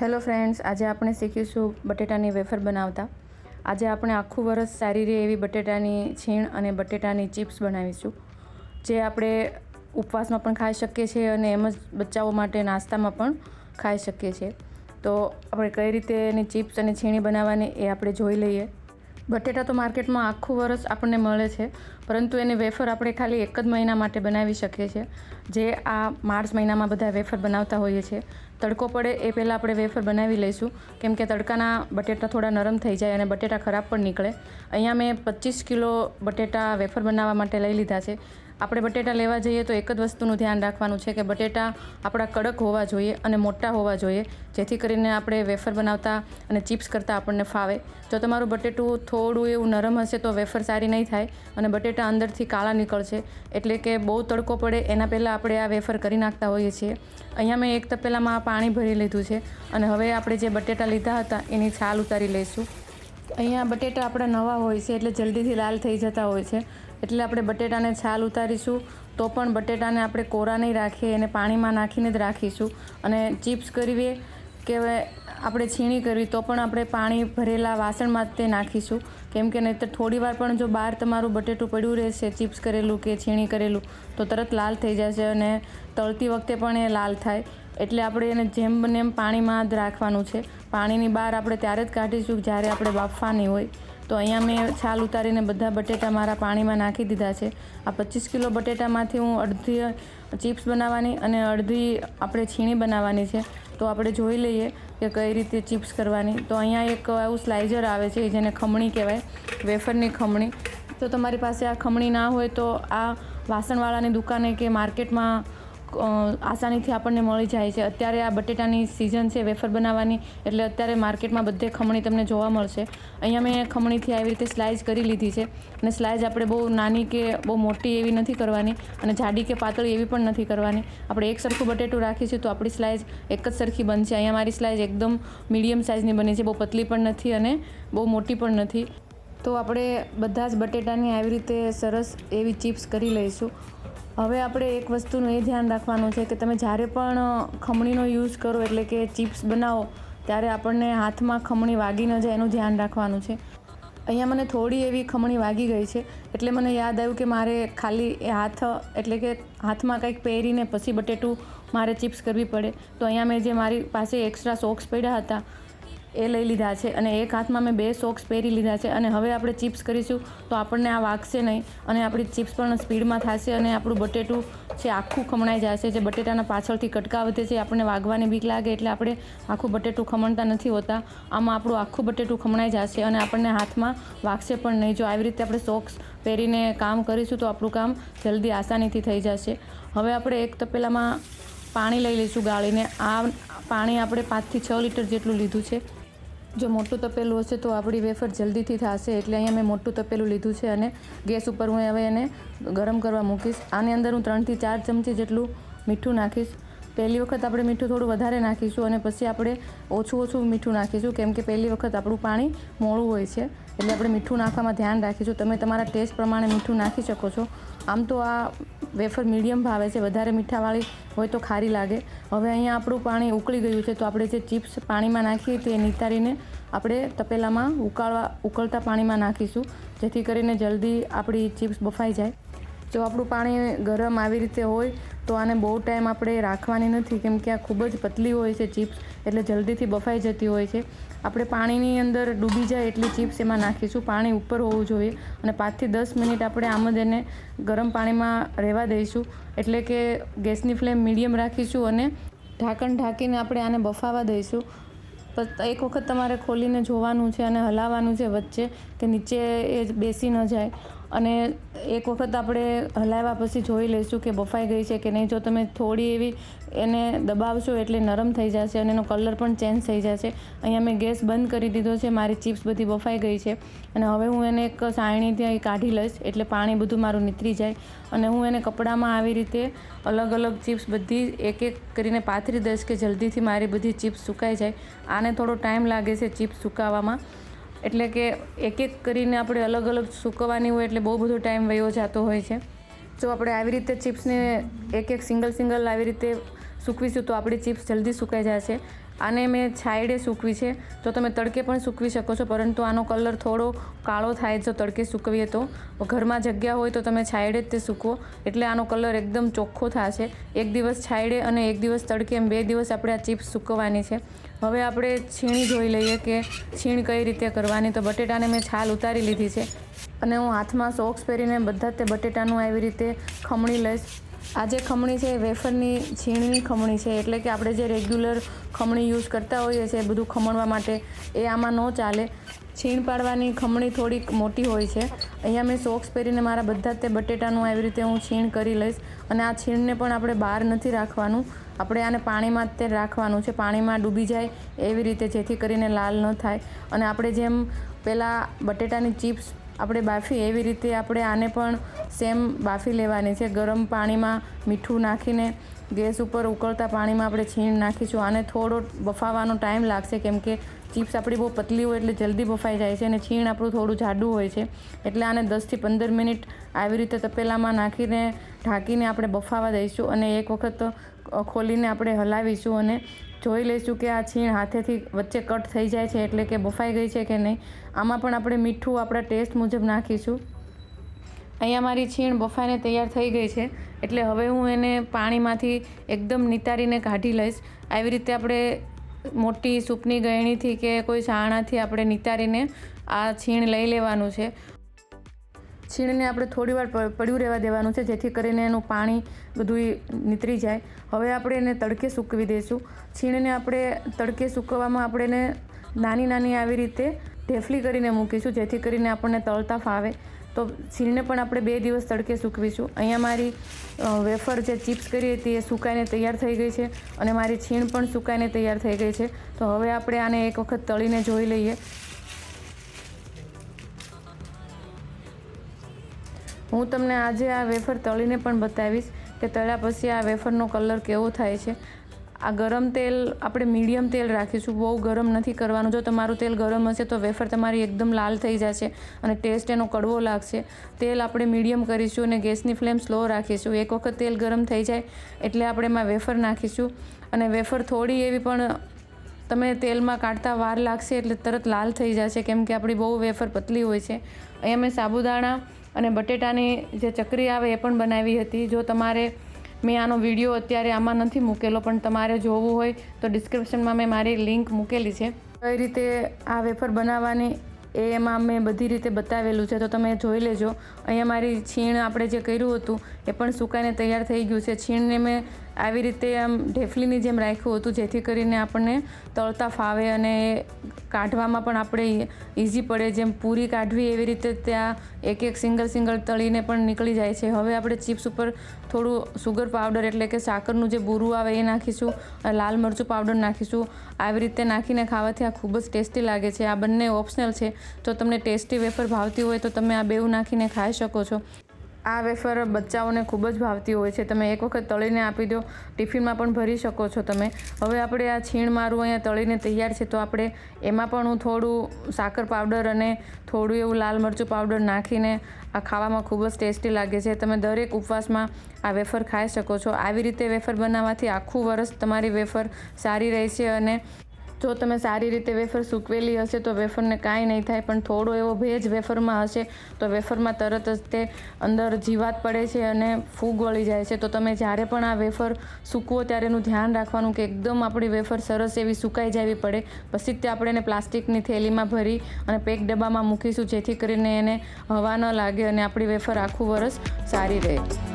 Hello friends, આજે આપણે શીખીશું બટેટાની વેફર બનાવતા. આજે આપણે આખું વરસ સારી રહે એવી બટેટાની છીણ અને બટેટાની ચિપ્સ બનાવીશું, જે આપણે ઉપવાસમાં પણ ખાઈ શકીએ છીએ અને એમ જ બચ્ચાઓ માટે નાસ્તામાં પણ ખાઈ શકીએ છીએ. તો આપણે કઈ રીતે એની ચિપ્સ અને છીણી બનાવવાની એ આપણે જોઈ લઈએ. બટેટા તો માર્કેટમાં આખું વરસ આપણને મળે છે, પરંતુ એની વેફર આપણે ખાલી એક જ મહિના માટે બનાવી શકીએ છીએ, જે આ માર્ચ મહિનામાં બધા વેફર બનાવતા હોઈએ છીએ. તડકો પડે એ પહેલાં આપણે વેફર બનાવી લઈશું, કેમ કે તડકાના બટેટા થોડા નરમ થઈ જાય અને બટેટા ખરાબ પણ નીકળે. અહીંયા મેં 25 કિલો બટેટા વેફર બનાવવા માટે લઈ લીધા છે. આપણે બટેટા લેવા જઈએ તો એક જ વસ્તુનું ધ્યાન રાખવાનું છે કે બટેટા આપણા કડક હોવા જોઈએ અને મોટા હોવા જોઈએ, જેથી કરીને આપણે વેફર બનાવતા અને ચિપ્સ કરતાં આપણને ફાવે. જો તમારું બટેટું થોડું એવું નરમ હશે તો વેફર સારી નહીં થાય અને બટેટા અંદરથી કાળા નીકળશે. એટલે કે બહુ તડકો પડે એના પહેલાં આપણે આ વેફર કરી નાખતા હોઈએ છીએ. અહીંયા મેં એક તપેલામાં પાણી ભરી લીધું છે અને હવે આપણે જે બટેટા લીધા હતા એની છાલ ઉતારી લઈશું. અહીંયા બટેટા આપણા નવા હોય છે એટલે જલ્દીથી લાલ થઈ જતા હોય છે, એટલે આપણે બટેટાને છાલ ઉતારીશું. તો પણ બટેટાને આપણે કોરા નહીં રાખીએ, એને પાણીમાં નાખીને જ રાખીશું. અને ચિપ્સ કરવી કે આપણે છીણી કરવી તો પણ આપણે પાણી ભરેલા વાસણમાં તે નાખીશું, કેમ કે નહીંતર થોડી વાર પણ જો બહાર તમારું બટેટું પડ્યું રહેશે ચિપ્સ કરેલું કે છીણી કરેલું તો તરત લાલ થઈ જશે અને તળતી વખતે પણ એ લાલ થાય. એટલે આપણે એને જેમ બને એમ પાણીમાં જ રાખવાનું છે. પાણીની બહાર આપણે ત્યારે જ કાઢીશું જ્યારે આપણે બાફવાની હોય. તો અહીંયા મેં છાલ ઉતારીને બધા બટેટા મારા પાણીમાં નાખી દીધા છે. આ 25 કિલો બટેટામાંથી હું અડધી ચિપ્સ બનાવવાની અને અડધી આપણે છીણી બનાવવાની છે. તો આપણે જોઈ લઈએ કે કઈ રીતે ચિપ્સ કરવાની. તો અહીંયા એક એવું સ્લાઇઝર આવે છે જેને ખમણી કહેવાય, વેફરની ખમણી. તો તમારી પાસે આ ખમણી ના હોય તો આ વાસણવાળાની દુકાને કે માર્કેટમાં આસાનીથી આપણને મળી જાય છે. અત્યારે આ બટેટાની સિઝન છે વેફર બનાવવાની, એટલે અત્યારે માર્કેટમાં બધે ખમણી તમને જોવા મળશે. અહીંયા મેં ખમણીથી આવી રીતે સ્લાઇસ કરી લીધી છે અને સ્લાઇસ આપણે બહુ નાની કે બહુ મોટી એવી નથી કરવાની અને જાડી કે પાતળી એવી પણ નથી કરવાની. આપણે એક સરખું બટેટું રાખીશું તો આપણી સ્લાઇસ એક જ સરખી બનશે. અહીંયા મારી સ્લાઇસ એકદમ મીડિયમ સાઇઝની બની છે, બહુ પતલી પણ નથી અને બહુ મોટી પણ નથી. તો આપણે બધા જ બટેટાની આવી રીતે સરસ એવી ચિપ્સ કરી લઈશું. હવે આપણે એક વસ્તુનું એ ધ્યાન રાખવાનું છે કે તમે જ્યારે પણ ખમણીનો યુઝ કરો એટલે કે ચિપ્સ બનાવો ત્યારે આપણને હાથમાં ખમણી વાગી ન જાય એનું ધ્યાન રાખવાનું છે. અહીંયા મને થોડી એવી ખમણી વાગી ગઈ છે એટલે મને યાદ આવ્યું કે મારે ખાલી એ હાથ એટલે કે હાથમાં કંઈક પહેરીને પછી બટેટું મારે ચિપ્સ કરવી પડે. તો અહીંયા મેં જે મારી પાસે એક્સ્ટ્રા સોક્સ પડ્યા હતા એ લઈ લીધા છે અને એક હાથમાં મેં 2 સોક્સ પહેરી લીધા છે. અને હવે આપણે ચિપ્સ કરીશું તો આપણને આ વાગશે નહીં અને આપણી ચિપ્સ પણ સ્પીડમાં થશે અને આપણું બટેટું છે આખું ખમણાઈ જશે. જે બટેટાના પાછળથી કટકા વધે છે આપણને વાગવાની બીક લાગે એટલે આપણે આખું બટેટું ખમણતા નથી હોતા. આમાં આપણું આખું બટેટું ખમણાઈ જશે અને આપણને હાથમાં વાગશે પણ નહીં. જો આવી રીતે આપણે સોક્સ પહેરીને કામ કરીશું તો આપણું કામ જલ્દી આસાનીથી થઈ જશે. હવે આપણે એક તપેલામાં પાણી લઈ લઈશું ગાળીને. આ પાણી આપણે 5 થી 6 લીટર જેટલું લીધું છે. જો મોટું તપેલું હશે તો આપણી વેફર જલ્દીથી થશે, એટલે અહીંયા મેં મોટું તપેલું લીધું છે અને ગેસ ઉપર હું હવે એને ગરમ કરવા મૂકીશ. આની અંદર હું 3 થી 4 ચમચી જેટલું મીઠું નાખીશ. પહેલી વખત આપણે મીઠું થોડું વધારે નાખીશું અને પછી આપણે ઓછું મીઠું નાખીશું, કેમ કે પહેલી વખત આપણું પાણી મોળું હોય છે એટલે આપણે મીઠું નાખવામાં ધ્યાન રાખીશું. તમે તમારા ટેસ્ટ પ્રમાણે મીઠું નાખી શકો છો. આમ તો આ વેફર મીડિયમ ભાવે છે, વધારે મીઠાવાળી હોય તો ખારી લાગે. હવે અહીંયા આપણું પાણી ઉકળી ગયું છે તો આપણે જે ચિપ્સ પાણીમાં નાખીએ તે નિતારીને આપણે તપેલામાં ઉકળતા પાણીમાં નાખીશું, જેથી કરીને જલ્દી આપણી ચિપ્સ બફાઈ જાય. જો આપણું પાણી ગરમ આવી રીતે હોય તો આને બહુ ટાઈમ આપણે રાખવાની નથી, કેમ કે આ ખૂબ જ પતલી હોય છે ચિપ્સ, એટલે જલ્દીથી બફાઈ જતી હોય છે. આપણે પાણીની અંદર ડૂબી જાય એટલી ચિપ્સ એમાં નાખીશું. પાણી ઉપર હોવું જોઈએ અને 5 થી 10 મિનિટ આપણે આમ જ એને ગરમ પાણીમાં રહેવા દઈશું. એટલે કે ગેસની ફ્લેમ મીડિયમ રાખીશું અને ઢાંકણ ઢાંકીને આપણે આને બફાવા દઈશું. એક વખત તમારે ખોલીને જોવાનું છે અને હલાવવાનું છે વચ્ચે, કે નીચે એ બેસી ન જાય. અને એક વખત આપણે હલાવ્યા પછી જોઈ લઈશું કે બફાઈ ગઈ છે કે નહીં. જો તમે થોડી એવી એને દબાવશો એટલે નરમ થઈ જશે અને એનો કલર પણ ચેન્જ થઈ જશે. અહીંયા મેં ગેસ બંધ કરી દીધો છે. મારી ચિપ્સ બધી બફાઈ ગઈ છે અને હવે હું એને એક સાયણીથી કાઢી લઈશ એટલે પાણી બધું મારું નીતરી જાય. અને હું એને કપડામાં આવી રીતે અલગ અલગ ચિપ્સ બધી એક એક કરીને પાથરી દઈશ કે જલ્દીથી મારી બધી ચિપ્સ સુકાઈ જાય. આને થોડો ટાઈમ લાગે છે ચિપ્સ સુકાવવામાં, એટલે કે એક એક કરીને આપણે અલગ અલગ સૂકવવાની હોય એટલે બહુ બધો ટાઈમ વયો જતો હોય છે. જો આપણે આવી રીતે ચિપ્સને એક સિંગલ આવી રીતે સૂકવીશું તો આપણી ચિપ્સ જલ્દી સુકાઈ જશે. આને મેં છાંયડે સૂકવી છે, તો તમે તડકે પણ સૂકવી શકો છો, પરંતુ આનો કલર થોડો કાળો થાય જો તડકે સૂકવીએ તો. ઘરમાં જગ્યા હોય તો તમે છાંયડે જ તે સૂકવો, એટલે આનો કલર એકદમ ચોખ્ખો થશે. એક દિવસ છાંયડે અને એક દિવસ તડકે, એમ 2 દિવસ આપણે આ ચિપ્સ સૂકવવાની છે. હવે આપણે છીણી જોઈ લઈએ કે છીણ કઈ રીતે કરવાની. તો બટેટાને મેં છાલ ઉતારી લીધી છે અને હું હાથમાં સોક્સ પહેરીને બધા જ તે બટેટાનું આવી રીતે ખમણી લઈશ. આ જે ખમણી છે એ વેફરની છીણની ખમણી છે, એટલે કે આપણે જે રેગ્યુલર ખમણી યુઝ કરતા હોઈએ છીએ બધું ખમણવા માટે, એ આમાં ન ચાલે. છીણ પાડવાની ખમણી થોડીક મોટી હોય છે. અહીંયા મેં સોક્સ પહેરીને મારા બધા જ તે બટેટાનું આવી રીતે હું છીણ કરી લઈશ. અને આ છીણને પણ આપણે બહાર નથી રાખવાનું, આપણે આને પાણીમાં જ તે રાખવાનું છે, પાણીમાં ડૂબી જાય એવી રીતે, જેથી કરીને લાલ ન થાય. અને આપણે જેમ પહેલાં બટેટાની ચિપ્સ આપણે બાફી એવી રીતે આપણે આને પણ સેમ બાફી લેવાની છે. ગરમ પાણીમાં મીઠું નાખીને ગેસ ઉપર ઉકળતા પાણીમાં આપણે છીણ નાખીશું. આને થોડો બફાવાનો ટાઈમ લાગશે, કેમ કે ચિપ્સ આપણી બહુ પતલી હોય એટલે જલ્દી બફાઈ જાય છે, અને છીણ આપણું થોડું જાડું હોય છે. એટલે આને 10થી 15 મિનિટ આવી રીતે તપેલામાં નાખીને ઢાંકીને આપણે બફાવા દઈશું. અને એક વખત ખોલીને આપણે હલાવીશું અને જોઈ લઈશું કે આ છીણ હાથેથી વચ્ચે કટ થઈ જાય છે, એટલે કે બફાઈ ગઈ છે કે નહીં. આમાં પણ આપણે મીઠું આપણા ટેસ્ટ મુજબ નાખીશું. અહીંયા મારી છીણ બફાઈને તૈયાર થઈ ગઈ છે, એટલે હવે હું એને પાણીમાંથી એકદમ નિતારીને કાઢી લઈશ. આવી રીતે આપણે મોટી સૂપની ગળણીથી કે કોઈ છાણાથી આપણે નિતારીને આ છીણ લઈ લેવાનું છે. છીણને આપણે થોડીવાર પડ્યું રહેવા દેવાનું છે, જેથી કરીને એનું પાણી બધું નીતરી જાય. હવે આપણે એને તડકે સૂકવી દઈશું. છીણને આપણે તડકે સૂકવવામાં આપણે એને નાની નાની આવી રીતે ઢેફલી કરીને મૂકીશું, જેથી કરીને આપણને તળતા ફાવે. તો છીણને પણ આપણે 2 દિવસ તડકે સૂકવીશું. અહીંયા મારી વેફર જે ચિપ્સ કરી હતી એ સુકાઈને તૈયાર થઈ ગઈ છે, અને મારી છીણ પણ સુકાઈને તૈયાર થઈ ગઈ છે. તો હવે આપણે આને એક વખત તળીને જોઈ લઈએ. હું તમને આજે આ વેફર તળીને પણ બતાવીશ કે તળ્યા પછી આ વેફરનો કલર કેવો થાય છે. આ ગરમ તેલ આપણે મીડિયમ તેલ રાખીશું, બહુ ગરમ નથી કરવાનું. જો તમારું તેલ ગરમ હશે તો વેફર તમારી એકદમ લાલ થઈ જશે અને ટેસ્ટ એનો કડવો લાગશે. તેલ આપણે મીડિયમ કરીશું અને ગેસની ફ્લેમ સ્લો રાખીશું. એક વખત તેલ ગરમ થઈ જાય એટલે આપણે એમાં વેફર નાખીશું. અને વેફર થોડી એવી પણ તમે તેલમાં કાઢતા વાર લાગશે એટલે તરત લાલ થઈ જશે, કેમ કે આપણી બહુ વેફર પતલી હોય છે. અહીંયા મેં સાબુદાણા અને બટેટાની જે ચકરી આવે એ પણ બનાવી હતી. જો તમારે, મેં આનો વિડીયો અત્યારે આમાં નથી મૂકેલો, પણ તમારે જોવું હોય તો ડિસ્ક્રિપ્શનમાં મેં મારી લિંક મૂકેલી છે. કઈ રીતે આ વેફર બનાવવાની એ એમાં મેં બધી રીતે બતાવેલું છે, તો તમે જોઈ લેજો. અહીંયા મારી છીણ આપણે જે કર્યું હતું એ પણ સુકાઈને તૈયાર થઈ ગયું છે. છીણને મેં આવી રીતે આમ ઢેફલીની જેમ રાખ્યું હતું, જેથી કરીને આપણને તળતા ફાવે અને કાઢવામાં પણ આપણે ઇઝી પડે. જેમ પૂરી કાઢવી એવી રીતે ત્યાં એક સિંગલ તળીને પણ નીકળી જાય છે. હવે આપણે ચિપ્સ ઉપર થોડું સુગર પાવડર એટલે કે સાકરનું જે બૂરું આવે એ નાખીશું, લાલ મરચું પાવડર નાખીશું. આવી રીતે નાખીને ખાવાથી આ ખૂબ જ ટેસ્ટી લાગે છે. આ બંને ઓપ્શનલ છે, તો તમને ટેસ્ટી વેફર ભાવતી હોય તો તમે આ બેઉ નાખીને ખાઈ શકો છો. આ વેફર બચ્ચાઓને ખૂબ જ ભાવતી હોય છે. તમે એક વખત તળીને આપી દો, ટિફિનમાં પણ ભરી શકો છો તમે. હવે આપણે આ છીણ મારું અહીંયા તળીને તૈયાર છે, તો આપણે એમાં પણ હું થોડું સાકર પાવડર અને થોડું એવું લાલ મરચું પાવડર નાખીને આ ખાવામાં ખૂબ જ ટેસ્ટી લાગે છે. તમે દરેક ઉપવાસમાં આ વેફર ખાઈ શકો છો. આવી રીતે વેફર બનાવવાથી આખું વરસ તમારી વેફર સારી રહેશે. અને જો તમે સારી રીતે વેફર સૂકવેલી હશે તો વેફરને કાંઈ નહીં થાય, પણ થોડો એવો ભેજ વેફરમાં હશે તો વેફરમાં તરત જ તે અંદર જીવાત પડે છે અને ફૂગ વળી જાય છે. તો તમે જ્યારે પણ આ વેફર સૂકવો ત્યારે એનું ધ્યાન રાખવાનું કે એકદમ આપણી વેફર સરસ એવી સુકાઈ જવી પડે. પછી જ તે આપણે એને પ્લાસ્ટિકની થેલીમાં ભરી અને પેક ડબ્બામાં મૂકીશું, જેથી કરીને એને હવા ન લાગે અને આપણી વેફર આખું વરસ સારી રહે.